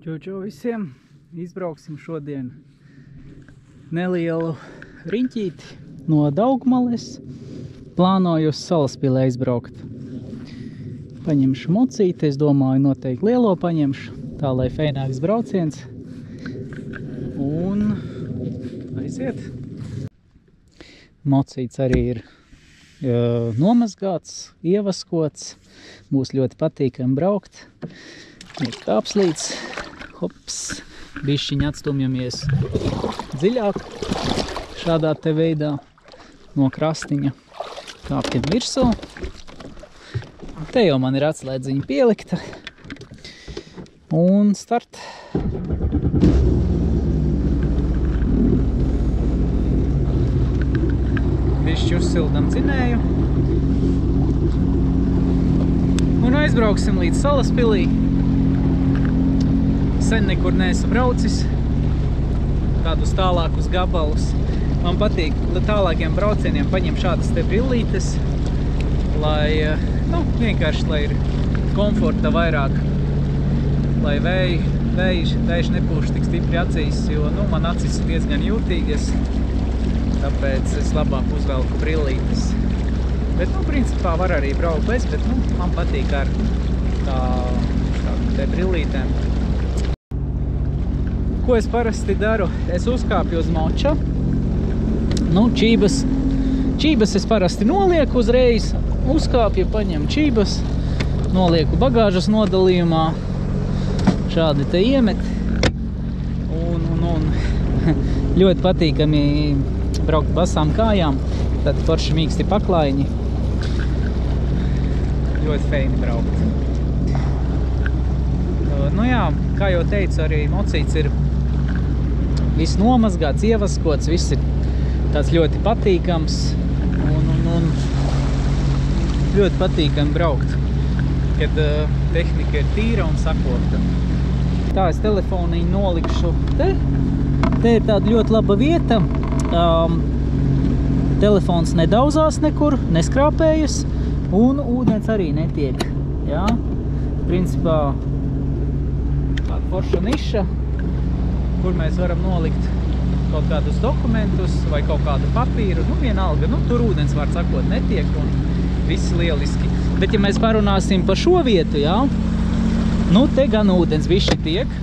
Čau visiem! Izbrauksim šodien nelielu riņķīti no Daugmales. Plānoju uz Salaspili aizbraukt. Paņemšu mocīti, es domāju noteikti lielo paņemšu, tā lai feināks brauciens. Un aiziet. Mocīts arī ir nomazgāts, ievaskots. Būs ļoti patīkami braukt. Ir kāpslīts. Hops, bišķiņ atstumjamies dziļāk šādā te veidā no krastiņa. Kāpjam virsū. Te jau man ir atslēdziņa pielikta. Un start. Bišķi uzsildam dzinēju. Un aizbrauksim līdz Salaspilī. Sen nekur neesmu braucis, tādus tālākus gabalus. Man patīk tālākiem braucieniem paņemt šādas te brillītes, lai, vienkārši, lai ir komforta vairāk, lai vējš nepūš tik stipri acīs, jo, man acis ir diezgan jūtīgas, tāpēc es labāk uzvelku brillītes. Bet, principā var arī braukt bez, bet, man patīk ar te brillītēm. Ko es parasti daru? Es uzkāpju uz moča. Čības es parasti nolieku uzreiz. Uzkāpju, paņemu čības. Nolieku bagāžas nodalījumā. Šādi te iemet. Un ļoti patīkami braukt basām kājām. Tad forši mīksti paklājiņi. Ļoti feini braukt. Kā jau teicu, arī mocīts ir viss nomazgāts, ievaskots, viss ir tāds ļoti patīkams un ļoti patīkami braukt, kad tehnika ir tīra un sakopta. Tā es telefoniņu nolikšu te. Te ir tāda ļoti laba vieta. Telefons nedauzās nekur, neskrāpējas un ūdens arī netiek. Jā? Principā tāda forša niša, kur mēs varam nolikt kaut kādus dokumentus vai kaut kādu papīru, vienalga, tur ūdens, var sakot, netiek un viss lieliski. Bet ja mēs parunāsim par šo vietu, te gan ūdens višķi tiek.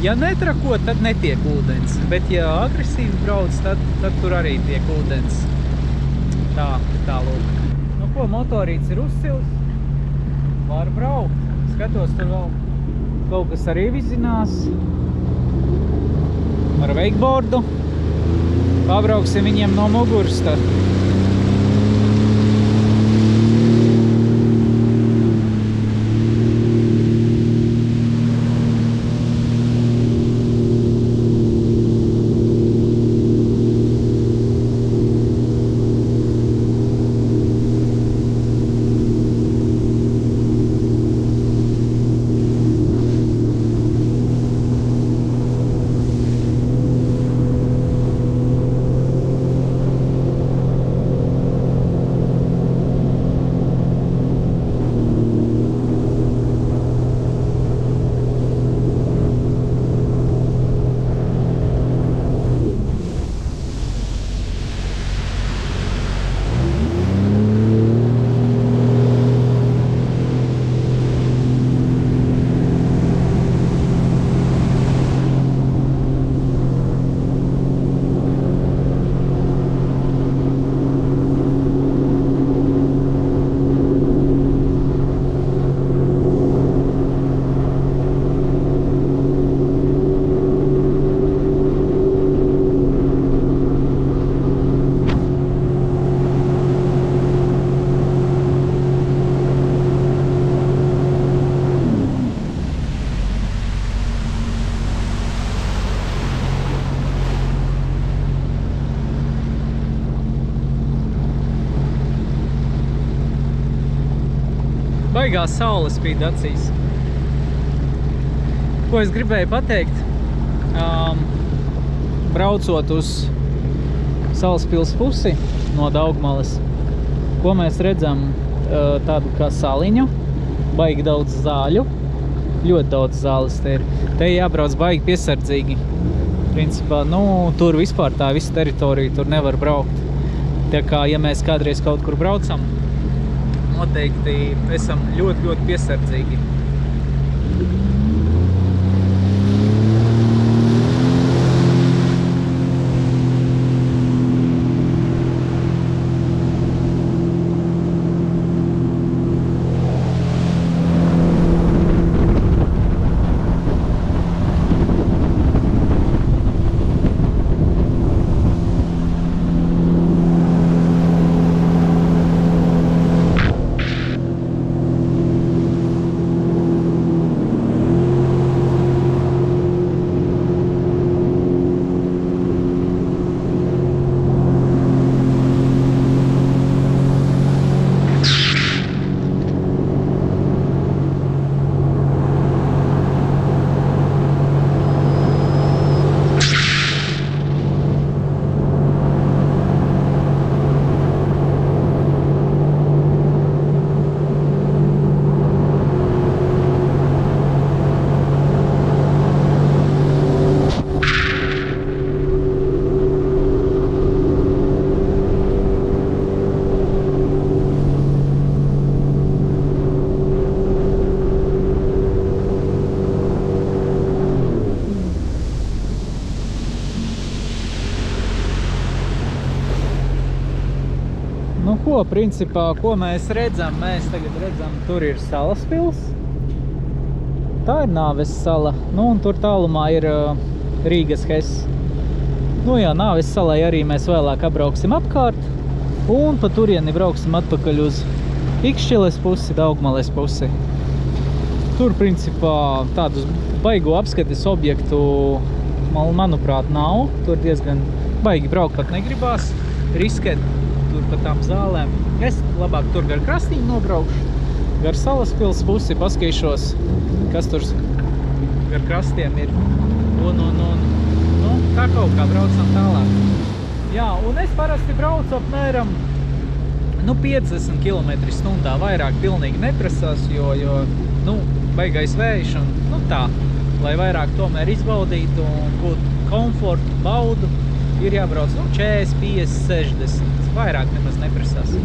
Ja netrakot, tad netiek ūdens, bet ja agresīvi brauc, tad tur arī tiek ūdens. Tā lūk. Motorīts ir uzsils, var braukt. Skatos, tur vēl kaut kas arī vizinās. Ar wakeboardu. Pabrauksim viņiem no muguras tad. Baigās saule spīd acīs. Ko es gribēju pateikt? Braucot uz Salaspils pusi no Daugmales, ko mēs redzam? Tādu kā saliņu, baigi daudz zāļu, ļoti daudz zāles te ir. Te jābrauc baigi piesardzīgi. Principā, nu, tur vispār tā visa teritorija, tur nevar braukt. Tā kā, ja mēs kādreiz kaut kur braucam, noteikti esam ļoti, ļoti piesardzīgi. Nu ko, principā, ko mēs redzam? Mēs tagad redzam, tur ir salas pils. Tā ir Nāves sala. Nu, un tur tālumā ir Rīgas Hes. Nu jā, Nāves salai arī mēs vēlāk apbrauksim apkārt. Un pa turieni brauksim atpakaļ uz Ikšķiles pusi, Daugmales pusi. Tur, principā, tādus baigo apskates objektu, manuprāt, nav. Tur diezgan baigi braukt pat negribās. Riskēt tur pa tām zālēm. Es labāk tur gar krastiņu nobraukšu, gar salas pils pusi paskatīšos, kas tur gar krastiem ir. Un, nu, tā kaut kā braucam tālāk. Jā, un es parasti braucu apmēram 50 km/h. Vairāk pilnīgi neprasās, jo nu, baigais vējš un nu tā, lai vairāk tomēr izbaudītu un būtu komfortu, baudu, ir jābrauc 40, 50, 60. Vairāk nemaz neprasās.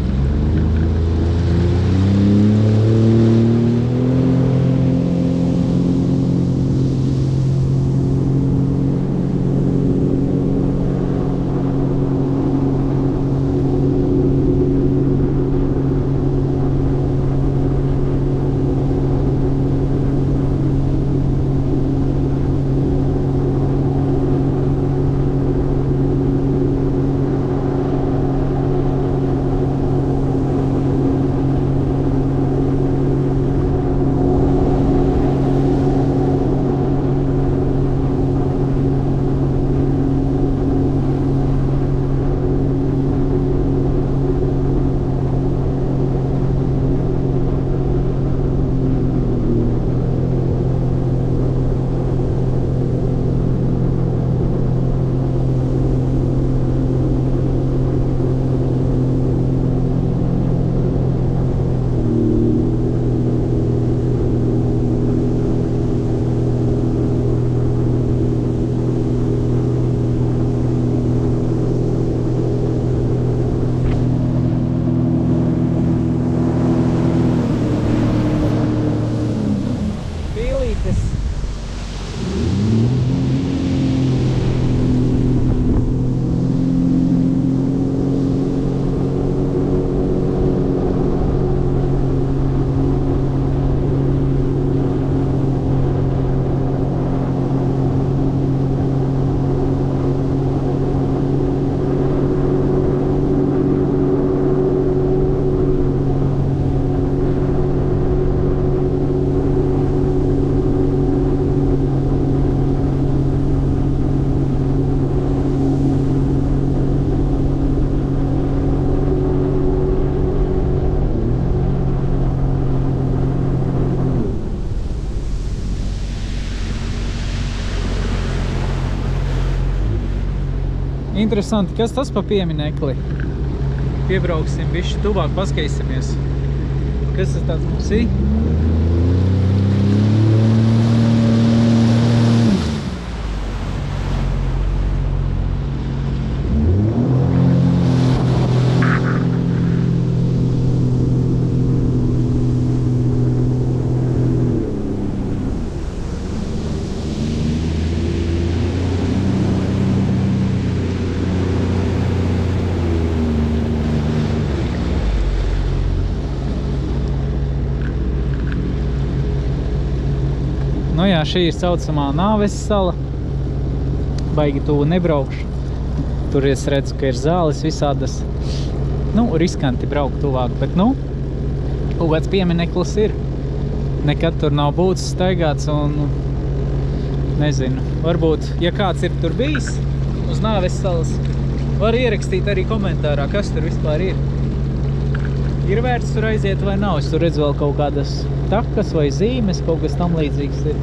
Interesanti, kas tas pa pieminekli? Piebrauksim bišķi tuvāk, paskatīsimies. Kas tas tāds mums ir? Nu jā, šī ir saucamā Nāves sala. Baigi tuvu nebraukšu. Tur es redzu, ka ir zāles visādas. Nu, riskanti braukt tuvāk, bet nu, kaut kāds piemineklis ir. Nekad tur nav būts staigāts un nezinu. Varbūt, ja kāds ir tur bijis uz Nāves salas, var ierakstīt arī komentārā, kas tur vispār ir. Ir vērts tur aiziet vai nav? Es tur redzu vēl kaut kādas takas vai zīmes, kaut kas tam līdzīgs ir.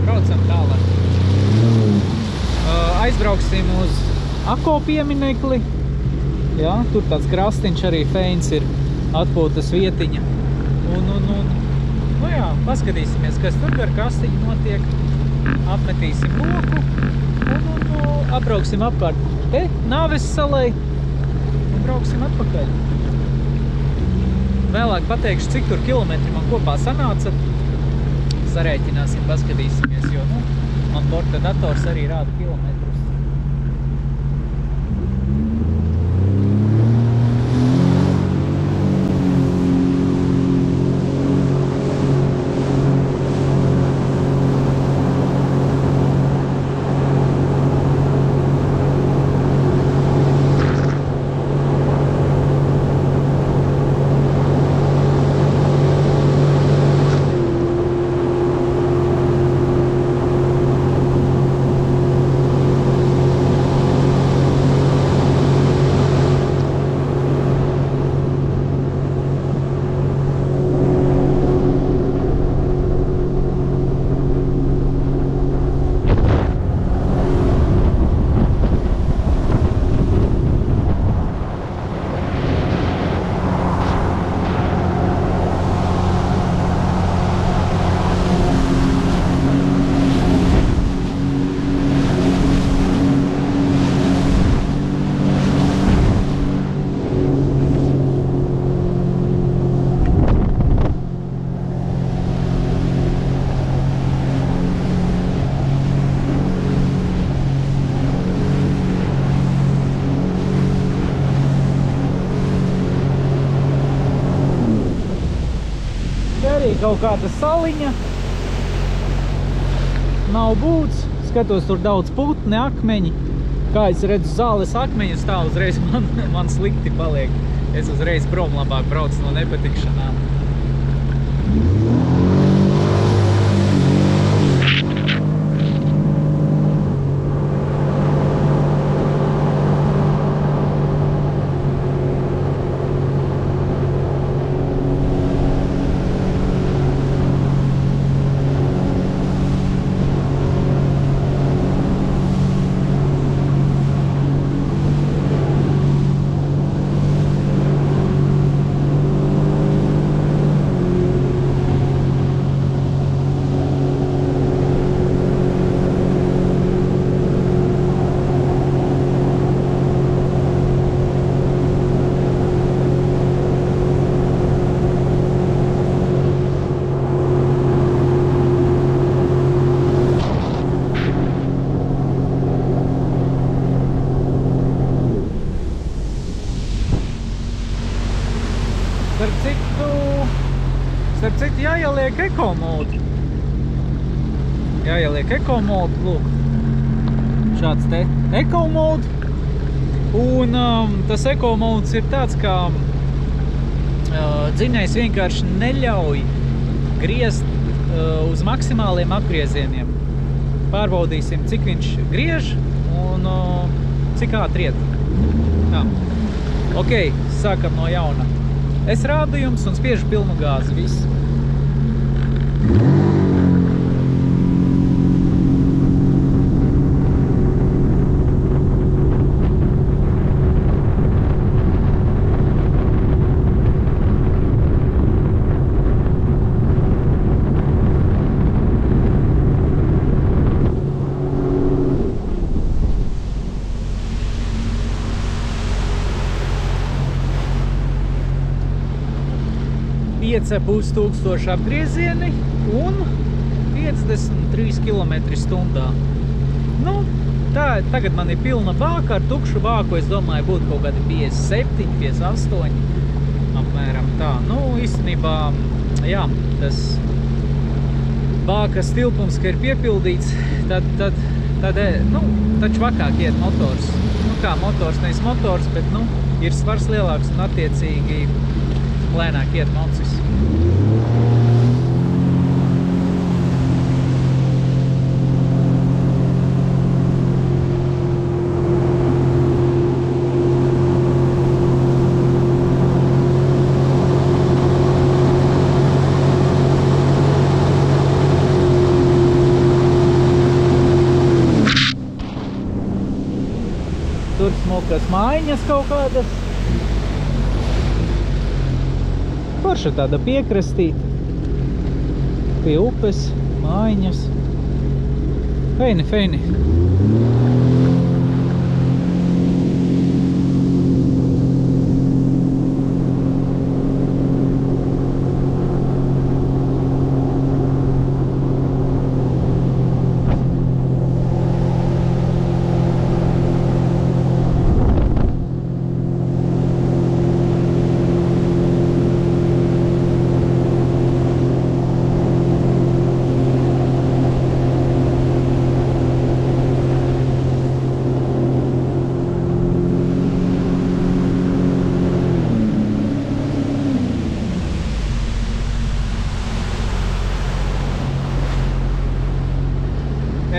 Braucam tālāk. Aizbrauksim uz Ako pieminekli. Jā, tur tāds krastiņš arī feins ir, atpūtas vietiņa. Nu jā, paskatīsimies, kas tur gar krastiņu notiek. Apmetīsim loku un apbrauksim apkārt te Nāves salai un brauksim atpakaļ. Vēlāk pateikšu, cik tur kilometri man kopā sanāca. Sarēķināsim, paskatīsimies, jo man borta dators arī rāda kilometrus. Kaut kāda saliņa, nav būts, skatos tur daudz putni, akmeņi. Kā es redzu zāles akmeņus, tā uzreiz man slikti paliek. Es uzreiz prom labāk braucu no nepatikšanām. Starp citu, jāieliek ekomodu. Jāieliek ekomodu, lūk. Šāds te ekomodu. Un tas ekomods ir tāds, kā dzinējs vienkārši neļauj griezt uz maksimāliem apgriezieniem. Pārbaudīsim, cik viņš griež un cik ātri iet. Tā. Ok, sākam no jauna. Es rādu jums un spiežu pilnu gāzi, viss. Būs 1000 apgriezieni un 53 km/h. Nu, tā, tagad man ir pilna bāka, ar tukšu bāku, es domāju, būtu kaut kādi 57, 58, apmēram tā. Nu, īstenībā, jā, tas bākas tilpums, ka ir piepildīts, tad taču vakāk iet motors. Nu kā motors, nevis motors, bet, ir svars lielāks un attiecīgi lēnāk iet mocis. Tur smukas mājiņas kaut kādas. Forša tāda piekrastīta. Pie upes, mājiņas. Feini, feini.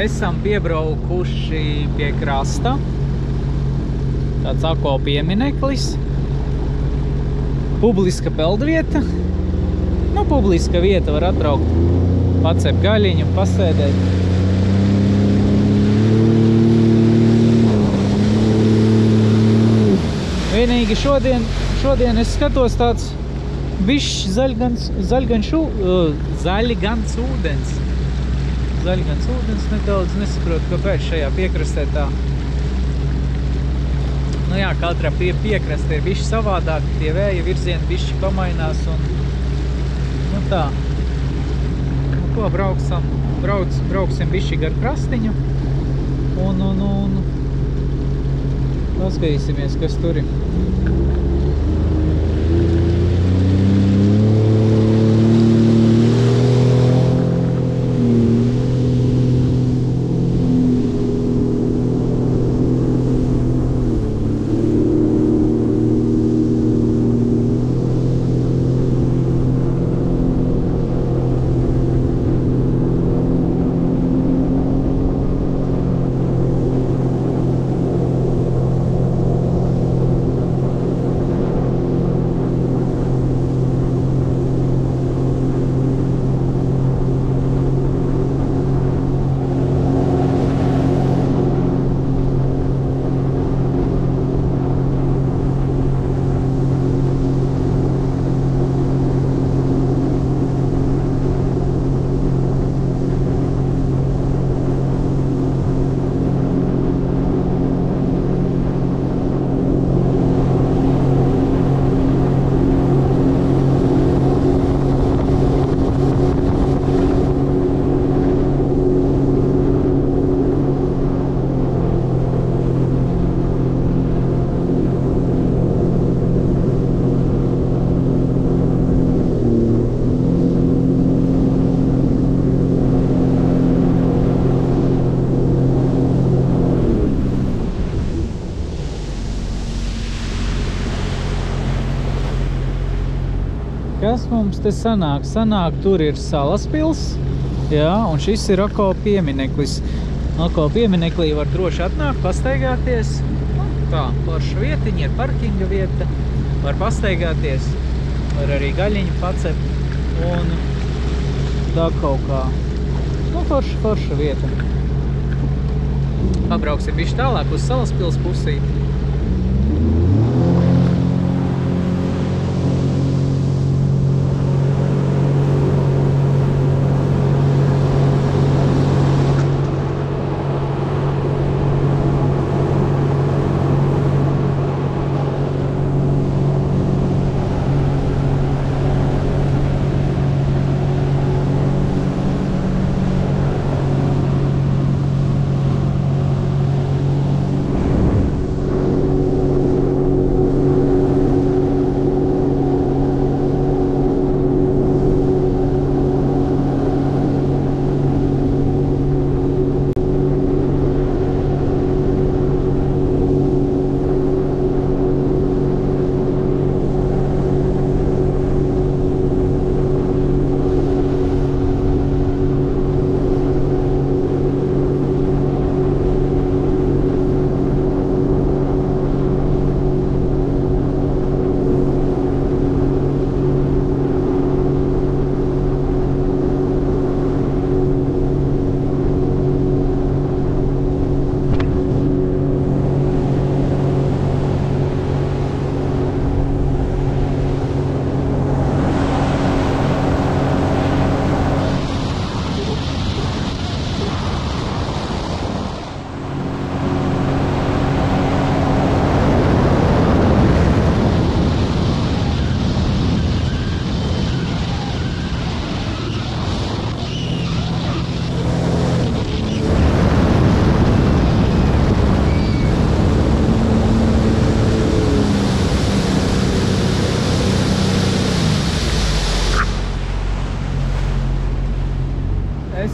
Esam piebraukuši pie krasta. Tāds ako piemineklis. Publiska peldvieta. Publiska vieta, var atbraukt, pacep gaļiņu, pasēdēt. Vienīgi šodien es skatos tāds bišķi zaļgans ūdens. Zaļgans ūdens nedaudz, nesaprotu, kāpēc šajā piekrastē tā. Jā, katra piekrastē ir bišķi savādāk, tie vēja virzieni bišķi pamainās un, tā. Ko, brauksim bišķi gar krastiņu un paskatīsimies, kas tur ir. Kas mums te sanāk? Sanāk, tur ir Salaspils, jā, un šis ir Ako piemineklis. Ako piemineklī var droši atnākt, pastaigāties. Tā, forša vietiņa, ir parkinga vieta, var pastaigāties, var arī gaļiņu pacept un tā kaut kā. Forša vieta. Pabrauksim bišķi tālāk uz Salaspils pusī.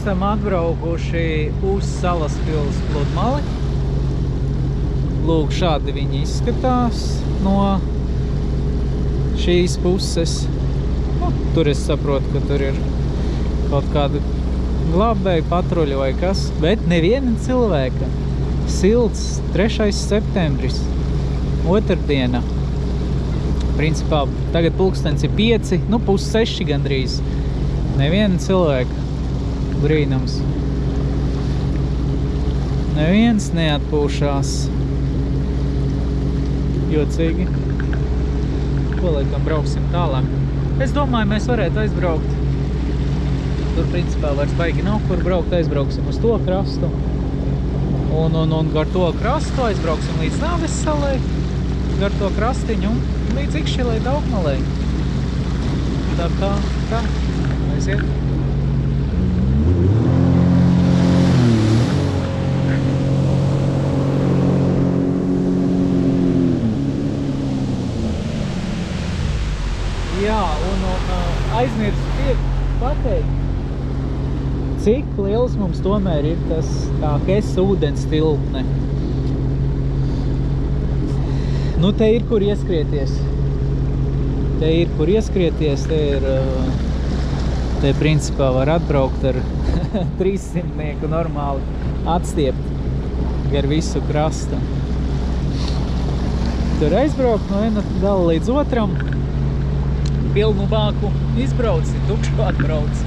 esam atbraukuši uz Salaspils pludmali. Lūk, šādi viņi izskatās no šīs puses. Nu, tur es saprotu, ka tur ir kaut kāda glābēja patruļa vai kas, bet neviena cilvēka. Silts 3. septembris, otrdiena. Principā tagad pulkstens ir 5, nu 5:30 gandrīz. Neviena cilvēka. Brīnums. Neviens neatpūšās. Jocīgi. Ko laikam brauksim tālāk? Es domāju, mēs varētu aizbraukt. Tur principā vairs baigi nav kur braukt. Aizbrauksim uz to krastu. Un gar to krastu aizbrauksim līdz Nāves salai. Gar to krastiņu un līdz Ikšķilai Daugmalai. Tā kā, tā. Aiziet. Jā, un aizmirstu pateikt, cik liels mums tomēr ir tas tā Kesa ūdens tilpne. Nu, te ir, kur ieskrieties. Te principā var atbraukt ar 300 normāli atstiept gar visu krastu. Tur aizbraukt no viena gala līdz otram. Pilnu bāku izbrauci, tukšu atbrauci.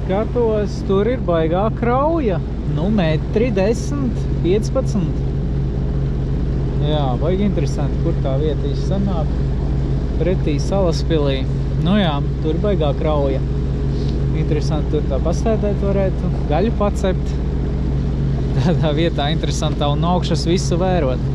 Skatos, tur ir baigā krauja. Nu, 1,10 m, 15. Jā, baigi interesanti, kur tā vieta sanāk pretī Salaspilī. Nu jā, tur baigā krauja. Interesanti, tur tā pasēdēt varētu, gaļu pacept. Tādā vietā interesantā un no augšas visu vērot.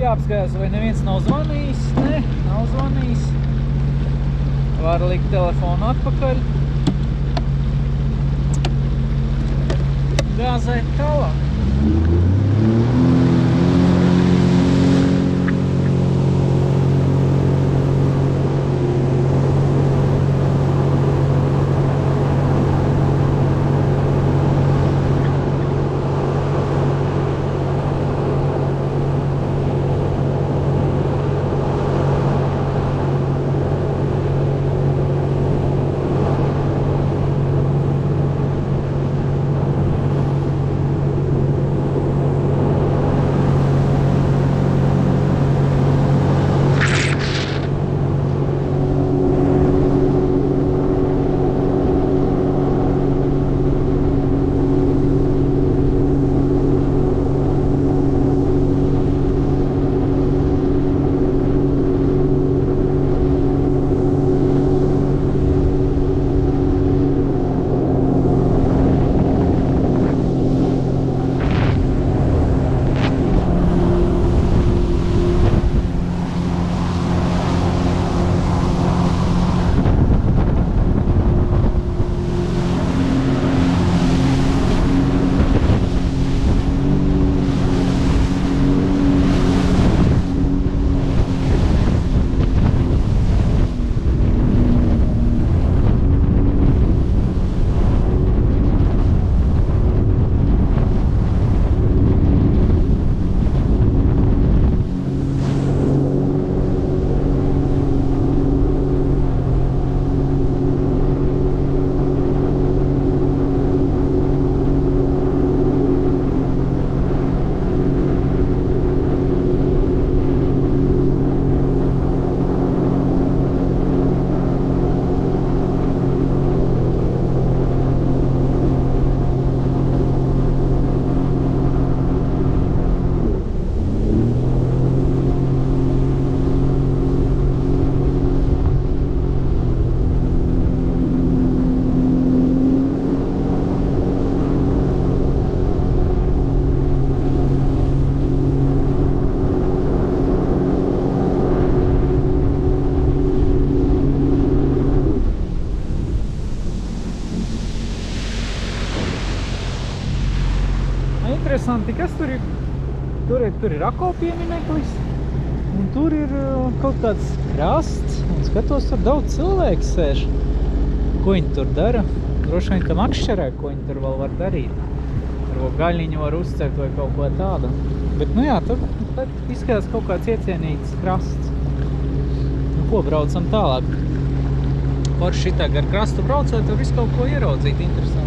Jāapskatās, vai neviens nav zvanījis. Ne, nav zvanījis. Var likt telefonu atpakaļ. Gāzēt tālāk. interesanti, kas tur ir. Tur ir Rako piemineklis, un tur ir kaut kāds krasts, un skatos, tur daudz cilvēku sēž. Ko viņi tur dara? Droši vien tam akšķerē, ko viņi tur vēl var darīt. Varbūt gaļiņu var uzcert vai kaut ko tādu. Bet, nu jā, tur izskatās kaut kāds iecienīgs krasts. Nu ko, braucam tālāk. Forši šitā gar krastu braucot, tur visu kaut ko ieraudzīt, interesanti.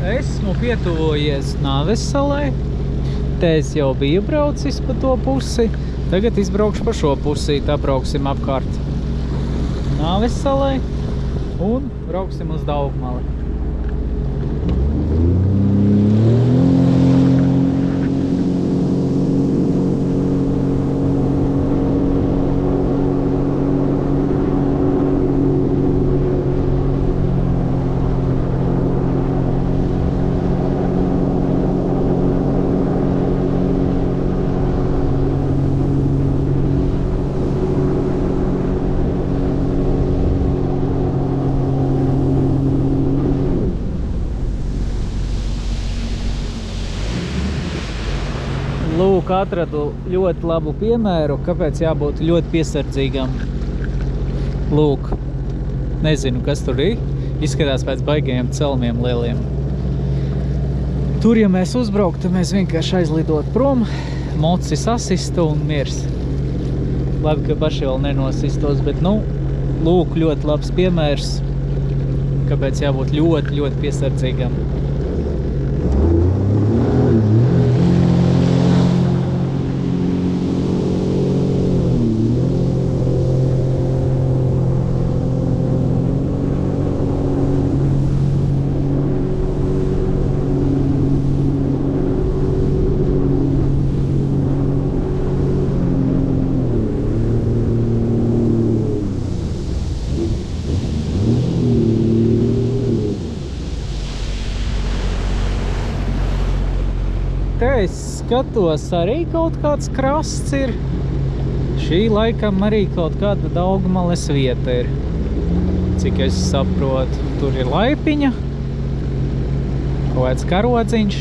Esmu pietuvojies Nāvessalai. Te es jau biju braucis pa to pusi. Tagad izbraukšu pa šo pusi. Tā brauksim apkārt Nāvessalai un brauksim uz Daugmali. Lūk, atradu ļoti labu piemēru, kāpēc jābūt ļoti piesardzīgam. Lūk, nezinu, kas tur ir. Izskatās pēc baigajiem celmiem lieliem. Tur, ja mēs uzbrauktu, mēs vienkārši aizlidot prom, moci sasistu un mirs. Labi, ka paši vēl nenosistos, bet, nu, lūk, ļoti labs piemērs, kāpēc jābūt ļoti, ļoti piesardzīgam. te es skatos arī kaut kāds krasts ir. Šī laikam arī kaut kāda Daugmales vieta ir. Cik es saprotu, tur ir laipiņa, kaut kāds karodziņš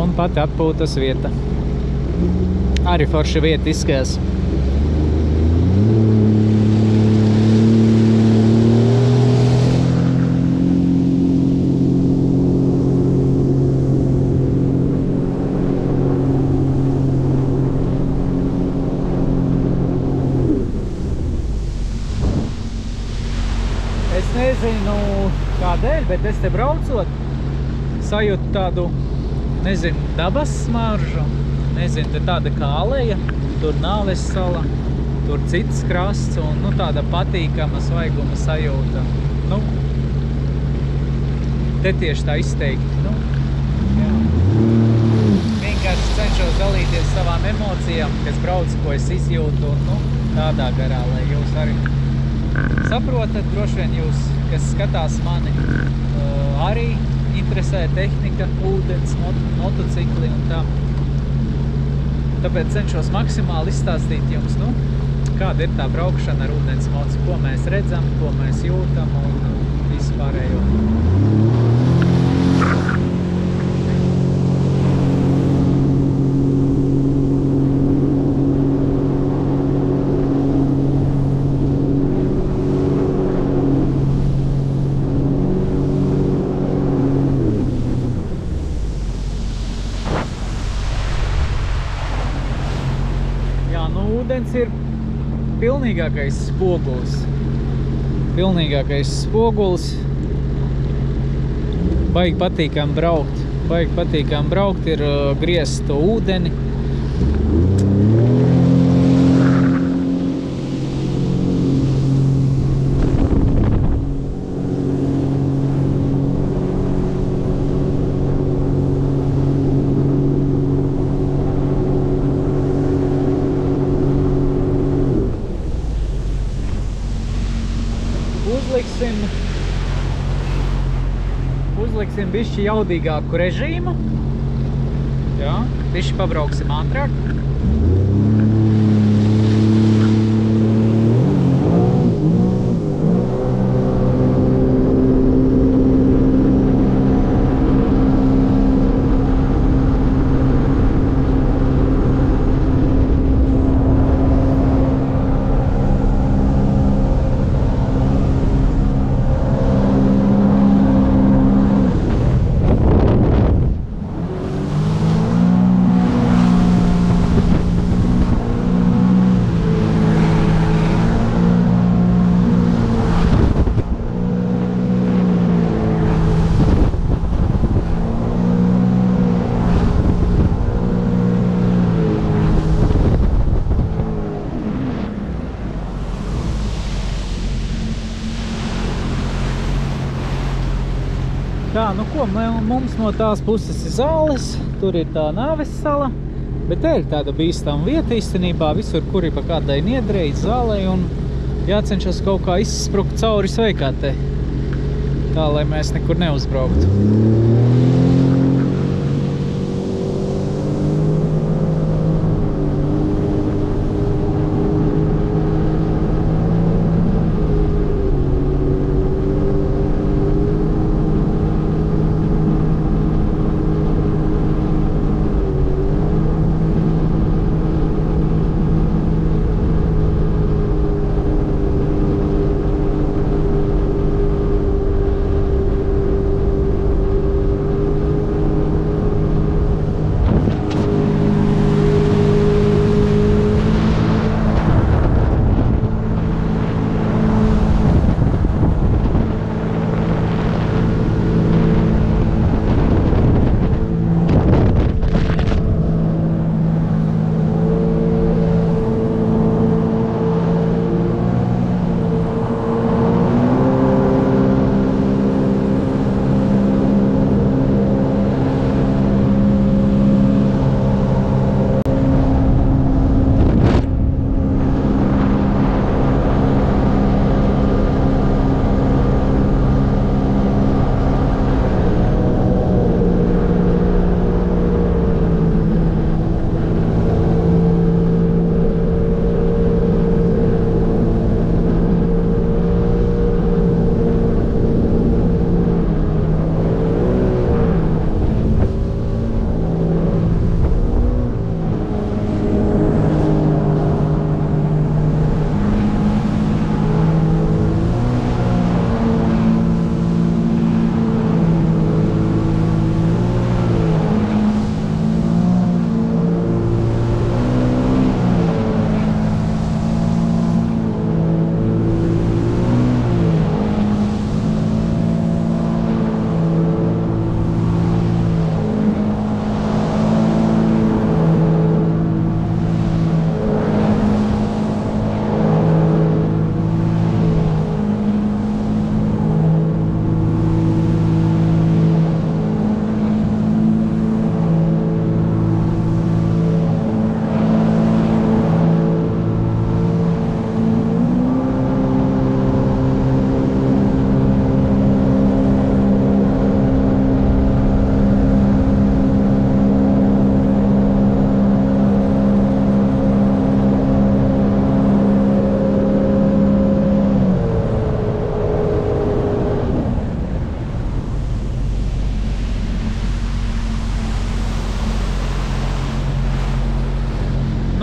un pati atpūtas vieta. Arī forša vieta izskatās. Es nezinu kādēļ, bet es te braucot sajūtu tādu, nezinu, dabas smaržu. Nezinu, te tāda kā aleja, tur Nāves sala, tur cits krasts un tāda patīkama svaiguma sajūta. Te tieši tā izteikti. Jā. Vienkārši cenšos dalīties savām emocijām, kas brauc, ko es izjūtu un tādā garā, lai jūs arī saprotat, droši vien jūs, kas skatās mani, arī interesē tehnika, ūdens, motocikli un tā. Tāpēc cenšos maksimāli izstāstīt jums, kāda ir tā braukšana ar ūdens moci, ko mēs redzam, ko mēs jūtam un visu pārējo. Ūdens ir pilnīgākais spogulis. Pilnīgākais spogulis. Baigi patīkam braukt. Baigi patīkam braukt ir griezt to ūdeni. Uzliksim bišķi jaudīgāku režīmu. Jā, bišķi pabrauksim ātrāk. Tā, ko, mums no tās puses ir Zāles, tur ir tā Nāves sala, bet te ir tāda bīstama vieta īstenībā, visur, kur ir pa kādai niedrei, Zālei, un jācenšas kaut kā izsprukt cauri sveikātei, tā, lai mēs nekur neuzbrauktu.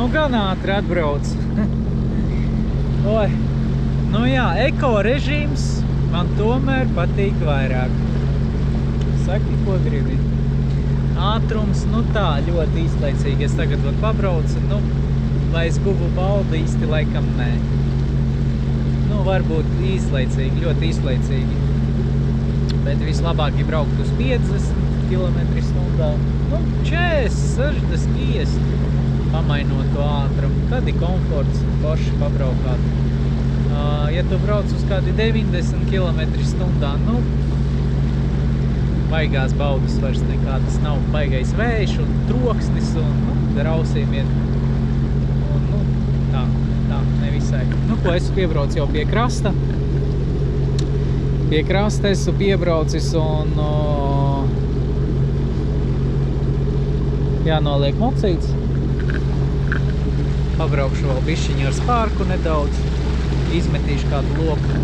Nu, gan ātri atbrauc. Oi. Nu jā, eko režīms man tomēr patīk vairāk. Saki, ko gribi. Ātrums, nu tā, ļoti īslaicīgi. Es tagad var pabraucu, nu, vai es guvu baldu īsti laikam nē. Nu, varbūt īslaicīgi, ļoti īslaicīgi. Bet vislabāk ir braukt uz 50 km/h. Nu, 40, 60, pamainot to ātrumu. Tad ir komforts un forši pabraukāt. Ja tu brauc uz kādi 90 km/h, nu, baigās baudas vairs nekādas nav. Baigais vējš un troksnis un, nu, rausīm iet. Un, nu, tā, nevisai. Nu, ko esmu piebraucis jau pie krasta. Pie krasta esmu piebraucis un jānoliek mocīts. Pabraukšu vēl bišķiņu ar spārku nedaudz. Izmetīšu kādu loku.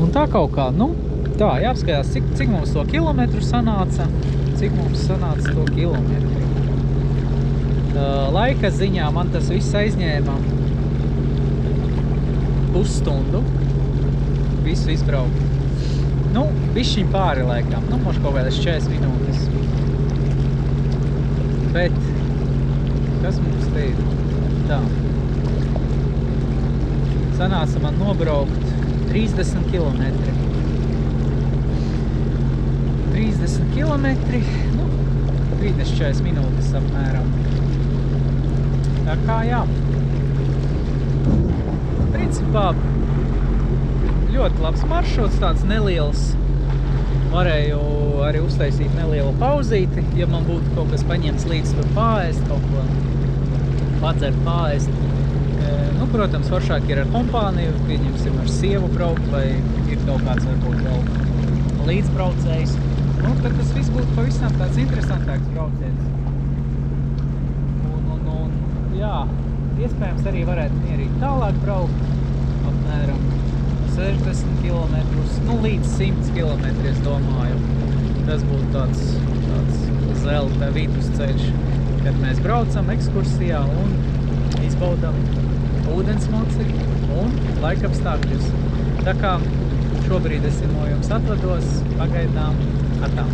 Un tā kaut kā, nu, tā, jāapskatās, cik mums to kilometru sanāca. Cik mums sanāca to kilometru. Laika ziņā man tas viss aizņēma pusstundu. Visu izbraukt. Nu, bišķiņ pāri laikam. Nu, moš kaut kādas 40 minūtes. Bet, kas mums te ir? Tā. Sanāca man nobraukt 30 kilometri. 30 kilometri, nu, 30-40 minūtes apmēram. Tā kā jā. Principā ļoti labs maršruts, tāds neliels. Varēju arī uztaisīt nelielu pauzīti, ja man būtu kaut kas paņemts līdz tur pāēst, kaut ko padzert pāēst. Nu, protams, foršāk ir ar kompāniju, pieņemsim ar sievu braukt, vai ir kaut kāds varbūt vēl līdzbraucējs. Nu, tad tas viss būtu pavisam tāds interesantāks brauciens. Un, jā, iespējams arī varētu mierīgi tālāk braukt, apmēram 60 km, nu, līdz 100 km, es domāju. Tas būtu tāds zelta vidusceļš, kad mēs braucam ekskursijā un izbaudam ūdensmoci un laikapstākļus. Tā kā šobrīd es no jums atvados, pagaidām atā.